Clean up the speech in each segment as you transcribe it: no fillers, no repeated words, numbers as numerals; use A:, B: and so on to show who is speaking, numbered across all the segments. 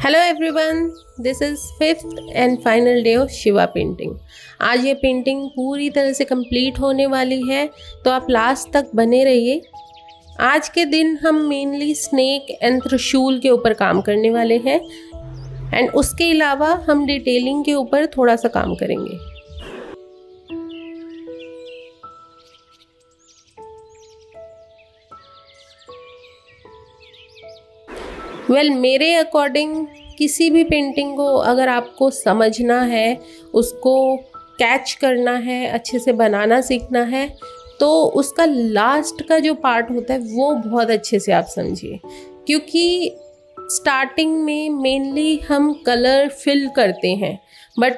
A: Hello everyone, this is fifth and final day of Shiva painting. आज ये painting पूरी तरह से कंप्लीट होने वाली है, तो आप लास्ट तक बने रहिए। आज के दिन हम मेनली स्नेक एंड त्रिशूल के ऊपर काम करने वाले हैं एंड उसके अलावा हम डिटेलिंग के ऊपर थोड़ा सा काम करेंगे। मेरे अकॉर्डिंग किसी भी पेंटिंग को अगर आपको समझना है, उसको कैच करना है, अच्छे से बनाना सीखना है, तो उसका लास्ट का जो पार्ट होता है वो बहुत अच्छे से आप समझिए। क्योंकि स्टार्टिंग में मेनली हम कलर फिल करते हैं, बट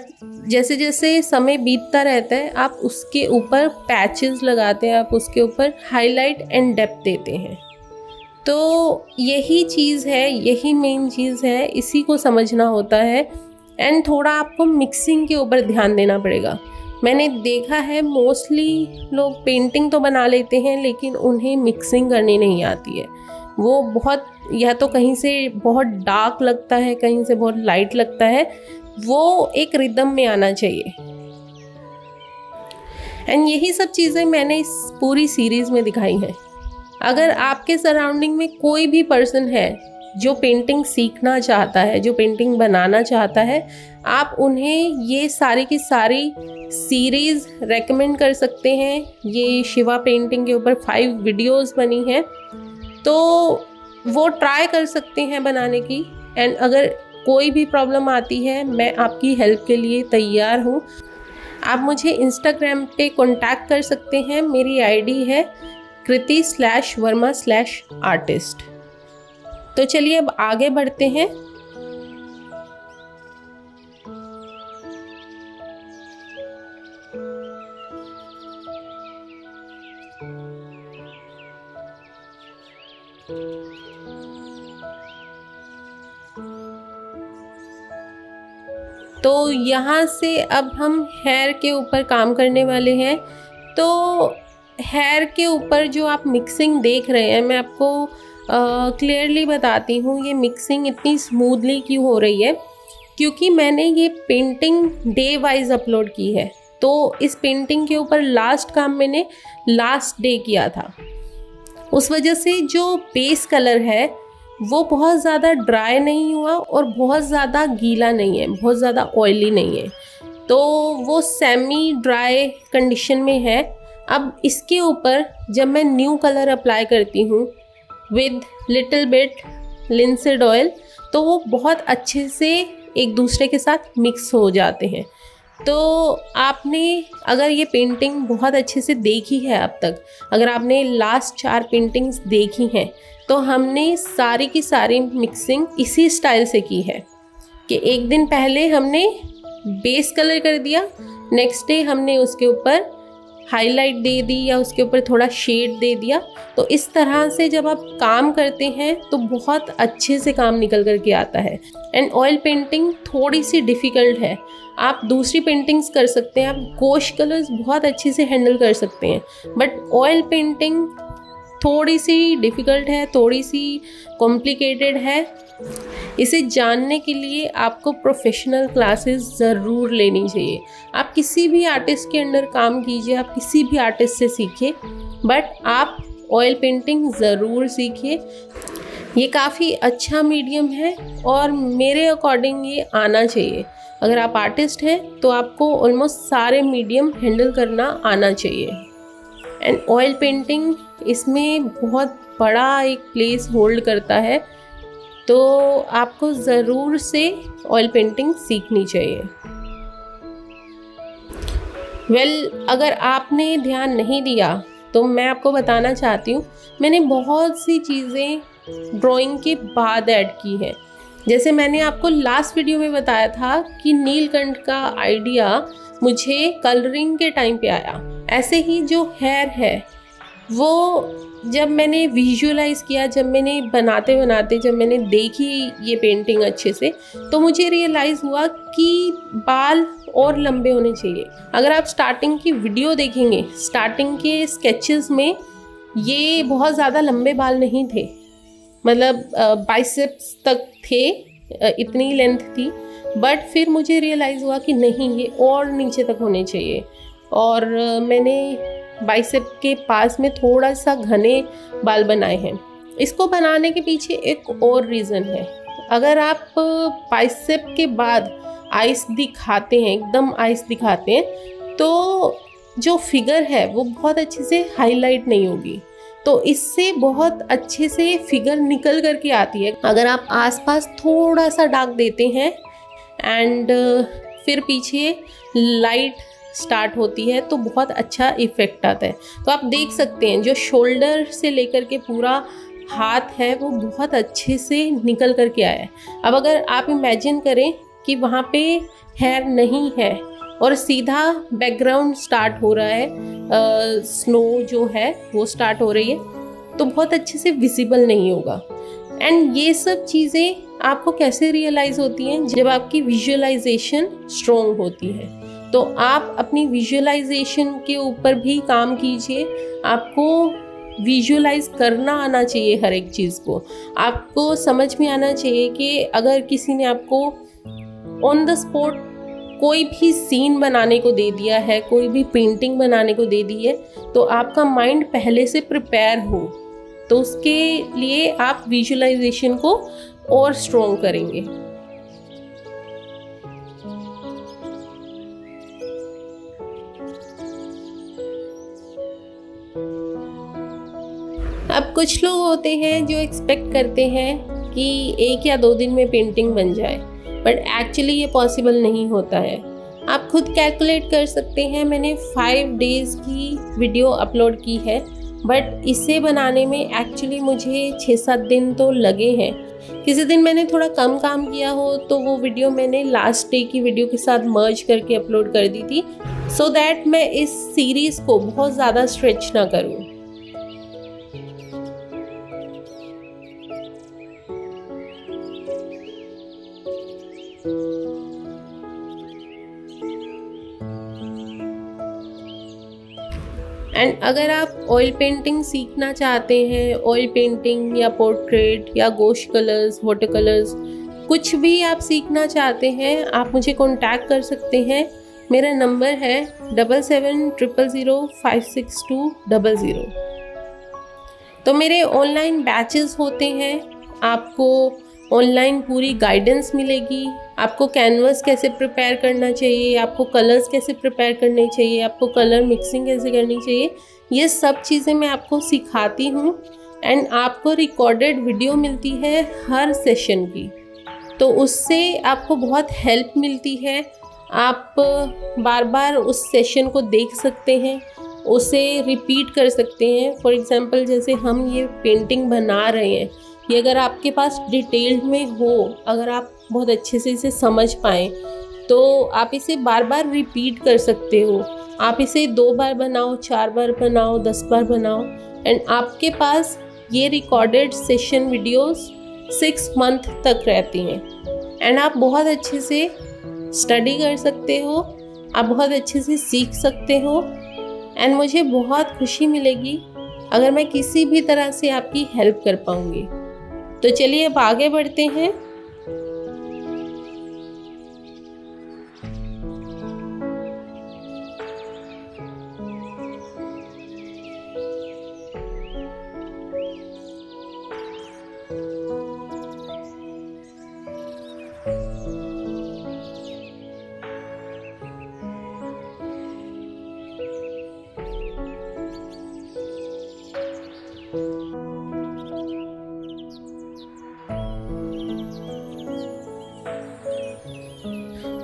A: जैसे जैसे समय बीतता रहता है आप उसके ऊपर पैचेस लगाते हैं, आप उसके ऊपर हाईलाइट एंड डेप्थ देते हैं। तो यही चीज़ है, यही मेन चीज़ है, इसी को समझना होता है एंड थोड़ा आपको मिक्सिंग के ऊपर ध्यान देना पड़ेगा। मैंने देखा है मोस्टली लोग पेंटिंग तो बना लेते हैं लेकिन उन्हें मिक्सिंग करनी नहीं आती है। वो बहुत या तो कहीं से बहुत डार्क लगता है, कहीं से बहुत लाइट लगता है, वो एक रिदम में आना चाहिए। एंड यही सब चीज़ें मैंने इस पूरी सीरीज़ में दिखाई हैं। अगर आपके सराउंडिंग में कोई भी पर्सन है जो पेंटिंग सीखना चाहता है, जो पेंटिंग बनाना चाहता है, आप उन्हें ये सारी की सारी सीरीज़ रेकमेंड कर सकते हैं। ये शिवा पेंटिंग के ऊपर 5 वीडियोस बनी हैं, तो वो ट्राई कर सकते हैं बनाने की। एंड अगर कोई भी प्रॉब्लम आती है, मैं आपकी हेल्प के लिए तैयार हूँ। आप मुझे इंस्टाग्राम पे कॉन्टैक्ट कर सकते हैं। मेरी आईडी है kriti/verma/artist। तो चलिए अब आगे बढ़ते हैं। तो यहाँ से अब हम हेयर के ऊपर काम करने वाले हैं। तो हेयर के ऊपर जो आप मिक्सिंग देख रहे हैं, मैं आपको क्लियरली बताती हूँ ये मिक्सिंग इतनी स्मूथली क्यों हो रही है। क्योंकि मैंने ये पेंटिंग डे वाइज अपलोड की है, तो इस पेंटिंग के ऊपर लास्ट काम मैंने लास्ट डे किया था। उस वजह से जो बेस कलर है वो बहुत ज़्यादा ड्राई नहीं हुआ और बहुत ज़्यादा गीला नहीं है, बहुत ज़्यादा ऑयली नहीं है, तो वो सेमी ड्राई कंडीशन में है। अब इसके ऊपर जब मैं न्यू कलर अप्लाई करती हूँ with little bit linseed oil, तो वो बहुत अच्छे से एक दूसरे के साथ मिक्स हो जाते हैं। तो आपने अगर ये पेंटिंग बहुत अच्छे से देखी है अब तक, अगर आपने लास्ट 4 पेंटिंग्स देखी हैं, तो हमने सारी की सारी मिक्सिंग इसी स्टाइल से की है कि एक दिन पहले हमने बेस कलर कर दिया, नेक्स्ट डे हमने उसके ऊपर हाईलाइट दे दी या उसके ऊपर थोड़ा शेड दे दिया। तो इस तरह से जब आप काम करते हैं तो बहुत अच्छे से काम निकल कर के आता है। एंड ऑयल पेंटिंग थोड़ी सी डिफ़िकल्ट है। आप दूसरी पेंटिंग्स कर सकते हैं, आप गॉश कलर्स बहुत अच्छे से हैंडल कर सकते हैं, बट ऑयल पेंटिंग थोड़ी सी डिफ़िकल्ट है, थोड़ी सी कॉम्प्लिकेटेड है। इसे जानने के लिए आपको प्रोफेशनल क्लासेस ज़रूर लेनी चाहिए। आप किसी भी आर्टिस्ट के अंडर काम कीजिए, आप किसी भी आर्टिस्ट से सीखिए, बट आप ऑयल पेंटिंग ज़रूर सीखिए। ये काफ़ी अच्छा मीडियम है और मेरे अकॉर्डिंग ये आना चाहिए। अगर आप आर्टिस्ट हैं तो आपको ऑलमोस्ट सारे मीडियम हैंडल करना आना चाहिए। एंड ऑयल पेंटिंग इसमें बहुत बड़ा एक प्लेस होल्ड करता है, तो आपको ज़रूर से ऑयल पेंटिंग सीखनी चाहिए। अगर आपने ध्यान नहीं दिया तो मैं आपको बताना चाहती हूँ, मैंने बहुत सी चीज़ें ड्राइंग के बाद ऐड की हैं। जैसे मैंने आपको लास्ट वीडियो में बताया था कि नीलकंठ का आइडिया मुझे कलरिंग के टाइम पे आया। ऐसे ही जो हेयर है वो जब मैंने विजुअलाइज़ किया, जब मैंने बनाते बनाते जब मैंने देखी ये पेंटिंग अच्छे से, तो मुझे रियलाइज़ हुआ कि बाल और लंबे होने चाहिए। अगर आप स्टार्टिंग की वीडियो देखेंगे, स्टार्टिंग के स्केचेस में ये बहुत ज़्यादा लंबे बाल नहीं थे, मतलब बाइसेप्स तक थे इतनी लेंथ थी, बट फिर मुझे रियलाइज़ हुआ कि नहीं, ये और नीचे तक होने चाहिए। और मैंने बाइसेप के पास में थोड़ा सा घने बाल बनाए हैं। इसको बनाने के पीछे एक और रीज़न है। अगर आप बाइसेप के बाद आइस दिखाते हैं, एकदम आइस दिखाते हैं, तो जो फिगर है वो बहुत अच्छे से हाईलाइट नहीं होगी, तो इससे बहुत अच्छे से फिगर निकल करके आती है। अगर आप आसपास थोड़ा सा डार्क देते हैं एंड फिर पीछे लाइट स्टार्ट होती है तो बहुत अच्छा इफ़ेक्ट आता है। तो आप देख सकते हैं जो शोल्डर से लेकर के पूरा हाथ है वो बहुत अच्छे से निकल करके आया है। अब अगर आप इमेजिन करें कि वहाँ पे हेयर नहीं है और सीधा बैकग्राउंड स्टार्ट हो रहा है, स्नो जो है वो स्टार्ट हो रही है, तो बहुत अच्छे से विजिबल नहीं होगा। एंड ये सब चीज़ें आपको कैसे रियलाइज़ होती हैं? जब आपकी विजुअलाइजेशन स्ट्रॉन्ग होती है। तो आप अपनी विजुअलाइजेशन के ऊपर भी काम कीजिए। आपको विजुअलाइज करना आना चाहिए हर एक चीज़ को। आपको समझ में आना चाहिए कि अगर किसी ने आपको ऑन द स्पॉट कोई भी सीन बनाने को दे दिया है, कोई भी पेंटिंग बनाने को दे दी है, तो आपका माइंड पहले से प्रिपेयर हो, तो उसके लिए आप विजुअलाइजेशन को और स्ट्रॉन्ग करेंगे। अब कुछ लोग होते हैं जो एक्सपेक्ट करते हैं कि 1 या 2 दिन में पेंटिंग बन जाए, बट एक्चुअली ये पॉसिबल नहीं होता है। आप खुद कैलकुलेट कर सकते हैं। मैंने 5 डेज़ की वीडियो अपलोड की है, बट इसे बनाने में एक्चुअली मुझे 6-7 दिन तो लगे हैं। किसी दिन मैंने थोड़ा कम काम किया हो तो वो वीडियो मैंने लास्ट डे की वीडियो के साथ मर्ज करके अपलोड कर दी थी, सो दैट मैं इस सीरीज़ को बहुत ज़्यादा स्ट्रेच ना करूँ। एंड अगर आप ऑयल पेंटिंग सीखना चाहते हैं, ऑयल पेंटिंग या पोर्ट्रेट या गोश कलर्स, वाटर कलर्स, कुछ भी आप सीखना चाहते हैं, आप मुझे कांटेक्ट कर सकते हैं। मेरा नंबर है 7700056200। तो मेरे ऑनलाइन बैचेस होते हैं, आपको ऑनलाइन पूरी गाइडेंस मिलेगी। आपको कैनवस कैसे प्रिपेयर करना चाहिए, आपको कलर्स कैसे प्रिपेयर करने चाहिए, आपको कलर मिक्सिंग कैसे करनी चाहिए, ये सब चीज़ें मैं आपको सिखाती हूँ। एंड आपको रिकॉर्डेड वीडियो मिलती है हर सेशन की, तो उससे आपको बहुत हेल्प मिलती है। आप बार बार उस सेशन को देख सकते हैं, उसे रिपीट कर सकते हैं। फॉर एग्ज़ाम्पल जैसे हम ये पेंटिंग बना रहे हैं, ये अगर आपके पास डिटेल्ड में हो, अगर आप बहुत अच्छे से इसे समझ पाएँ, तो आप इसे बार बार रिपीट कर सकते हो। आप इसे 2 बार बनाओ, 4 बार बनाओ, 10 बार बनाओ, एंड आपके पास ये रिकॉर्डेड सेशन वीडियोस 6 मंथ तक रहती हैं। एंड आप बहुत अच्छे से स्टडी कर सकते हो, आप बहुत अच्छे से सीख सकते हो। एंड मुझे बहुत खुशी मिलेगी अगर मैं किसी भी तरह से आपकी हेल्प कर पाऊँगी। तो चलिए अब आगे बढ़ते हैं।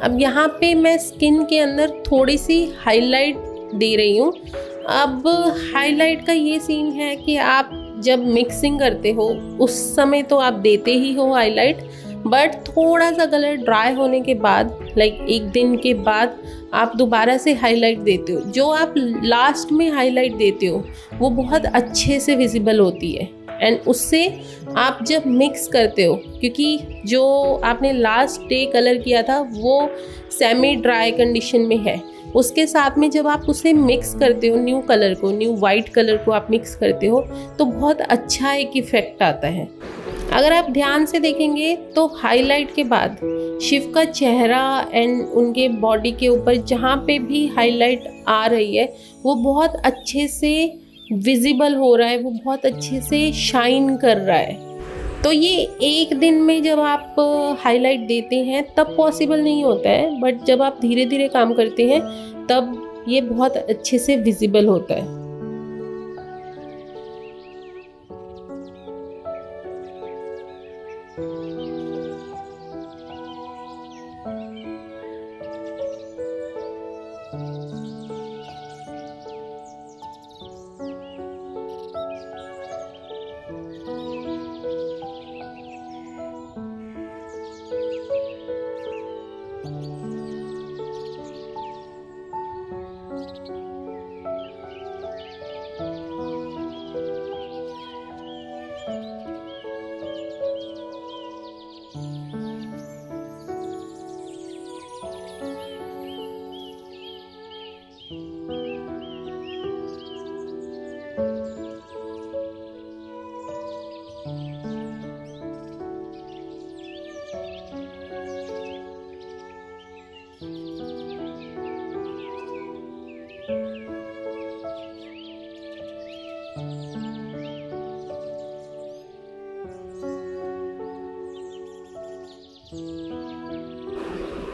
A: अब यहाँ पे मैं स्किन के अंदर थोड़ी सी हाईलाइट दे रही हूँ। अब हाईलाइट का ये सीन है कि आप जब मिक्सिंग करते हो उस समय तो आप देते ही हो हाईलाइट, बट थोड़ा सा कलर ड्राई होने के बाद, लाइक 1 दिन के बाद आप दोबारा से हाईलाइट देते हो। जो आप लास्ट में हाईलाइट देते हो वो बहुत अच्छे से विजिबल होती है। एंड उससे आप जब मिक्स करते हो, क्योंकि जो आपने लास्ट डे कलर किया था वो सेमी ड्राई कंडीशन में है, उसके साथ में जब आप उसे मिक्स करते हो, न्यू कलर को, न्यू वाइट कलर को आप मिक्स करते हो, तो बहुत अच्छा एक इफ़ेक्ट आता है। अगर आप ध्यान से देखेंगे तो हाईलाइट के बाद शिव का चेहरा एंड उनके बॉडी के ऊपर जहाँ पे भी हाईलाइट आ रही है वो बहुत अच्छे से विजिबल हो रहा है, वो बहुत अच्छे से शाइन कर रहा है। तो ये एक दिन में जब आप हाईलाइट देते हैं तब पॉसिबल नहीं होता है, बट जब आप धीरे धीरे काम करते हैं तब ये बहुत अच्छे से विजिबल होता है।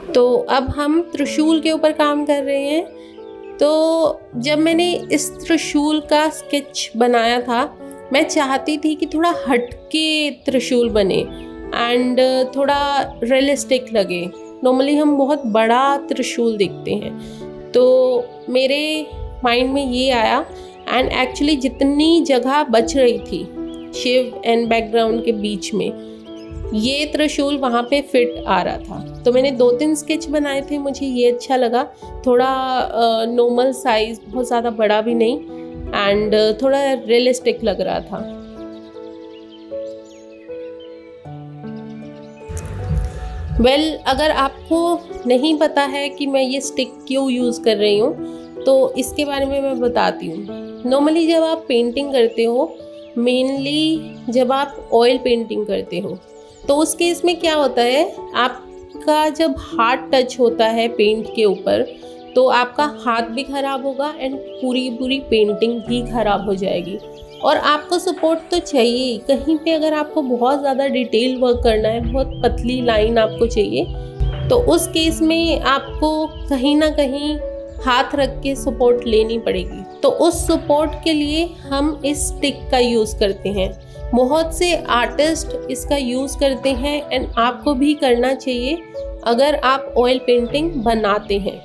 A: तो अब हम त्रिशूल के ऊपर काम कर रहे हैं। तो जब मैंने इस त्रिशूल का स्केच बनाया था, मैं चाहती थी कि थोड़ा हटके त्रिशूल बने एंड थोड़ा रियलिस्टिक लगे। नॉर्मली हम बहुत बड़ा त्रिशूल देखते हैं, तो मेरे माइंड में ये आया एंड एक्चुअली जितनी जगह बच रही थी शिव एंड बैकग्राउंड के बीच में, ये त्रिशूल वहाँ पे फिट आ रहा था। तो मैंने 2-3 स्केच बनाए थे, मुझे ये अच्छा लगा, थोड़ा नॉर्मल साइज, बहुत ज़्यादा बड़ा भी नहीं एंड थोड़ा रियलिस्टिक लग रहा था। अगर आपको नहीं पता है कि मैं ये स्टिक क्यों यूज़ कर रही हूँ तो इसके बारे में मैं बताती हूँ। नॉर्मली जब आप पेंटिंग करते हो, मेनली जब आप ऑयल पेंटिंग करते हो, तो उस केस में क्या होता है, आपका जब हाथ टच होता है पेंट के ऊपर तो आपका हाथ भी ख़राब होगा एंड पूरी पेंटिंग भी ख़राब हो जाएगी। और आपको सपोर्ट तो चाहिए, कहीं पे अगर आपको बहुत ज़्यादा डिटेल वर्क करना है, बहुत पतली लाइन आपको चाहिए, तो उस केस में आपको कहीं ना कहीं हाथ रख के सपोर्ट लेनी पड़ेगी। तो उस सपोर्ट के लिए हम इस स्टिक का यूज़ करते हैं। बहुत से आर्टिस्ट इसका यूज़ करते हैं एंड आपको भी करना चाहिए अगर आप ऑयल पेंटिंग बनाते हैं।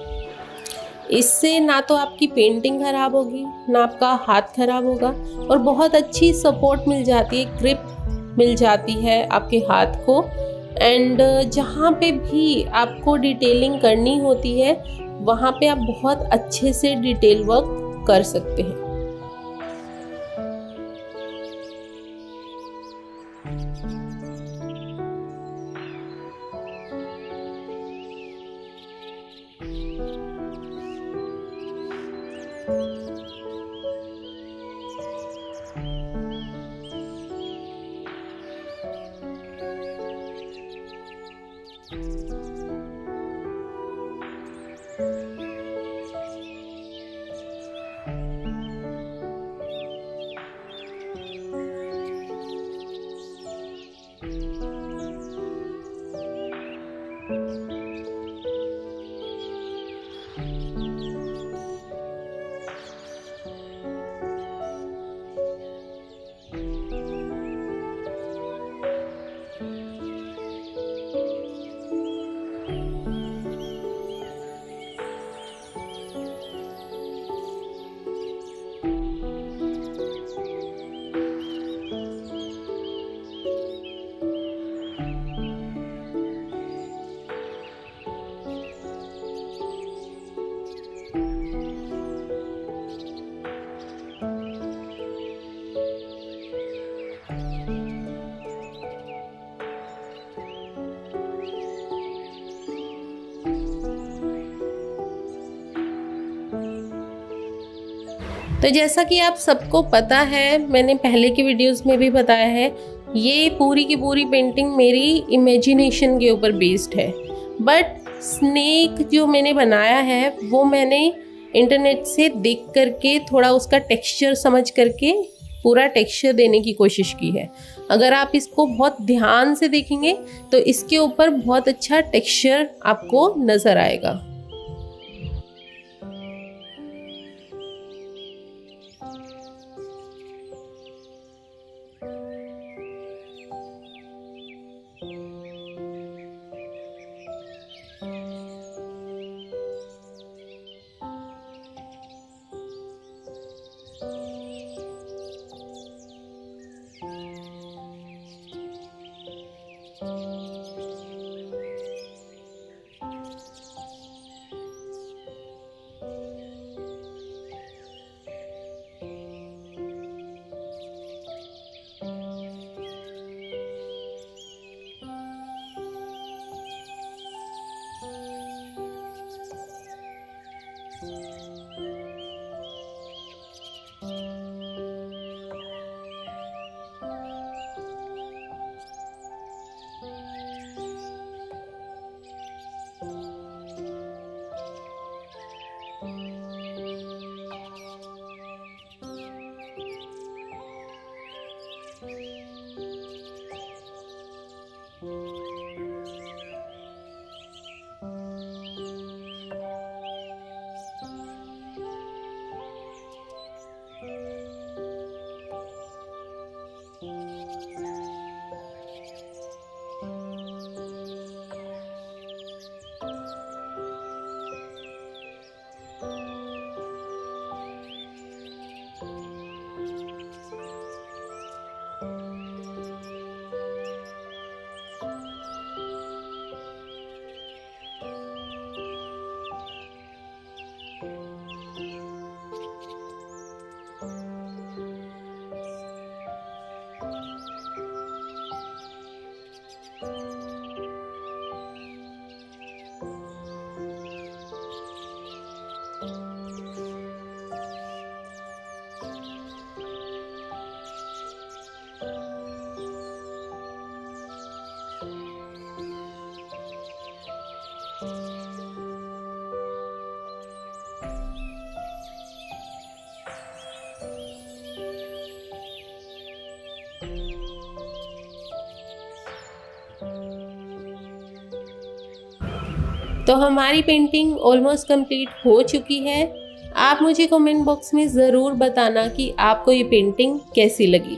A: इससे ना तो आपकी पेंटिंग ख़राब होगी, ना आपका हाथ ख़राब होगा और बहुत अच्छी सपोर्ट मिल जाती है, ग्रिप मिल जाती है आपके हाथ को। एंड जहाँ पे भी आपको डिटेलिंग करनी होती है वहाँ पे आप बहुत अच्छे से डिटेल वर्क कर सकते हैं। तो जैसा कि आप सबको पता है, मैंने पहले की वीडियोस में भी बताया है, ये पूरी की पूरी पेंटिंग मेरी इमेजिनेशन के ऊपर बेस्ड है, बट स्नेक जो मैंने बनाया है वो मैंने इंटरनेट से देख करके थोड़ा उसका टेक्सचर समझ करके पूरा टेक्सचर देने की कोशिश की है। अगर आप इसको बहुत ध्यान से देखेंगे तो इसके ऊपर बहुत अच्छा टेक्सचर आपको नज़र आएगा। तो हमारी पेंटिंग ऑलमोस्ट कंप्लीट हो चुकी है। आप मुझे कमेंट बॉक्स में ज़रूर बताना कि आपको ये पेंटिंग कैसी लगी।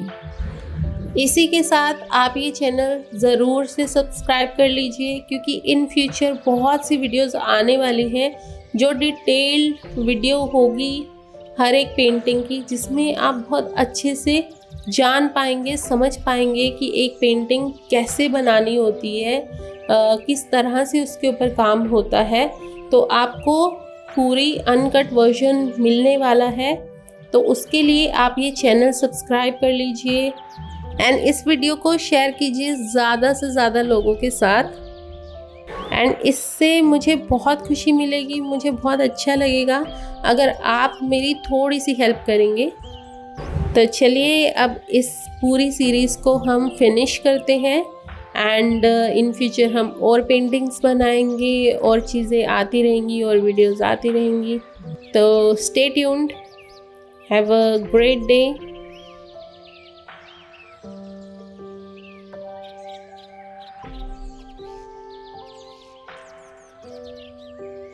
A: इसी के साथ आप ये चैनल ज़रूर से सब्सक्राइब कर लीजिए, क्योंकि इन फ्यूचर बहुत सी वीडियोस आने वाली हैं जो डिटेल्ड वीडियो होगी हर एक पेंटिंग की, जिसमें आप बहुत अच्छे से जान पाएंगे, समझ पाएंगे कि एक पेंटिंग कैसे बनानी होती है, किस तरह से उसके ऊपर काम होता है। तो आपको पूरी अनकट वर्जन मिलने वाला है, तो उसके लिए आप ये चैनल सब्सक्राइब कर लीजिए एंड इस वीडियो को शेयर कीजिए ज़्यादा से ज़्यादा लोगों के साथ। एंड इससे मुझे बहुत खुशी मिलेगी, मुझे बहुत अच्छा लगेगा अगर आप मेरी थोड़ी सी हेल्प करेंगे। तो चलिए अब इस पूरी सीरीज़ को हम फिनिश करते हैं एंड इन फ्यूचर हम और पेंटिंग्स बनाएंगे, और चीज़ें आती रहेंगी और वीडियोस आती रहेंगी। तो stay tuned, have a great day.